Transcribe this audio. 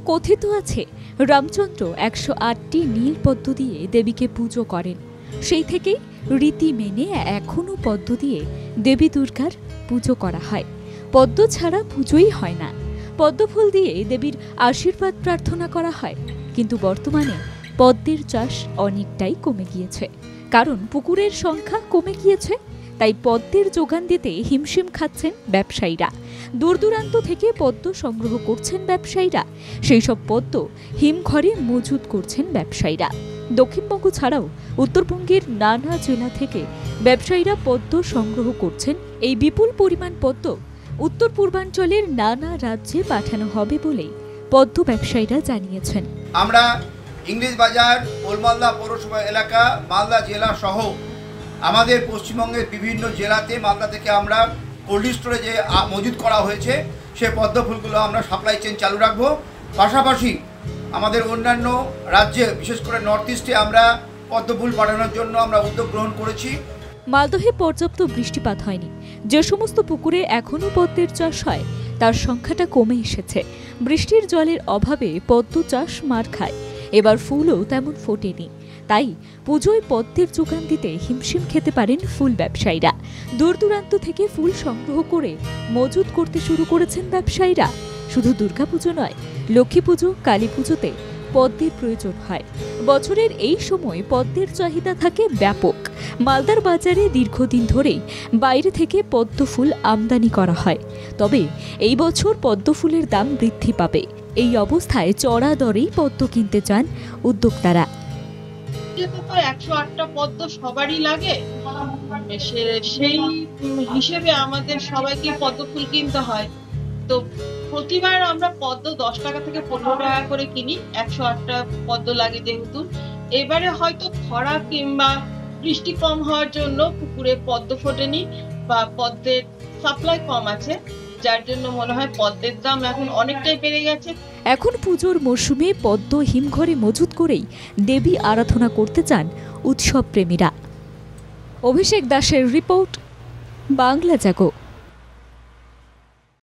কথিত আছে রামচন্দ্র 108টি নীল পদ্ম দিয়ে দেবীকে পুজো করেন। সেই থেকেই রীতি মেনে এখনও পদ্ম দিয়ে দেবী দুর্গার পুজো করা হয়। পদ্ম ছাড়া পুজোই হয় না। পদ্মফুল দিয়ে দেবীর আশীর্বাদ প্রার্থনা করা হয়। কিন্তু বর্তমানে পদ্মের চাষ অনেকটাই কমে গিয়েছে, কারণ পুকুরের সংখ্যা কমে গিয়েছে। তাই পদ্মের যোগান দিতে হিমশিম খাচ্ছেন ব্যবসায়ীরা। দূর দূরান্ত থেকে পদ্ম সংগ্রহ করছেন ব্যবসায়ীরা। সেই সব পদ্ম হিমঘরে মজুত করছেন ব্যবসায়ীরা। দক্ষিণবঙ্গ ছাড়াও উত্তরবঙ্গের নানা জেলা থেকে ব্যবসায়ীরা পদ্ম সংগ্রহ করছেন। এই বিপুল পরিমাণ পদ্ম উত্তর পূর্বাঞ্চলের নানা রাজ্যে পাঠানো হবে বলেই পদ্ম ব্যবসায়ীরা জানিয়েছেন। আমরা ইংরেজ বাজার, ওলমালদা পৌরসভা এলাকা, মালদা জেলা সহ আমাদের পশ্চিমবঙ্গের বিভিন্ন জেলাতে মালদা থেকে আমরা কোল্ড স্টোরে যে মজুত করা হয়েছে সে পদ্ম ফুলগুলো আমরা সাপ্লাই চেন চালু রাখবো। পাশাপাশি আমাদের অন্যান্য রাজ্যে বিশেষ করে নর্থ ইস্টে আমরা পদ্ম ফুল পাঠানোর জন্য আমরা উদ্যোগ গ্রহণ করেছি। মালদহে পর্যাপ্ত বৃষ্টিপাত হয়নি। যে সমস্ত পুকুরে এখনও পদ্মের চাষ হয় তার সংখ্যাটা কমে এসেছে। বৃষ্টির জলের অভাবে পদ্ম চাষ মার খায়। এবার ফুলও তেমন ফোটেনি। তাই পুজোয় পদ্মের যোগান দিতে হিমশিম খেতে পারেন ফুল ব্যবসায়ীরা। দূর দূরান্ত থেকে ফুল সংগ্রহ করে মজুত করতে শুরু করেছেন ব্যবসায়ীরা। শুধু দুর্গাপুজো নয়, লক্ষ্মী পুজো, কালী পুজোতে পদ্মের প্রয়োজন হয়। বছরের এই সময় পদ্মের চাহিদা থাকে ব্যাপক। মালদার বাজারে দীর্ঘদিন ধরেই বাইরে থেকে পদ্ম ফুল আমদানি করা হয়। তবে এই বছর পদ্ম ফুলের দাম বৃদ্ধি পাবে। এই অবস্থায় চড়া দরেই পদ্ম কিনতে চান উদ্যোক্তারা। 108টা পদ্ম সবারই লাগে, সেই হিসেবে আমাদের সবাইকে পদ্ম ফুল কিনতে হয়। তো প্রতিবার আমরা পদ্ম 10 টাকা থেকে 15 টাকা করে কিনি। 108টা পদ্ম লাগে যেহেতু। এবারে হয়তো খরা কিংবা বৃষ্টি কম হওয়ার জন্য পুকুরে পদ্ম ফোটেনি বা পদ্মের সাপ্লাই কম আছে, যার জন্য মনে হয় পদ্মের দাম এখন অনেকটাই বেড়ে গেছে। এখন পুজোর মরশুমে পদ্ম হিমঘরে মজুত করেই দেবী আরাধনা করতে চান উৎসব প্রেমীরা। অভিষেক দাসের রিপোর্ট, বাংলা জাগো।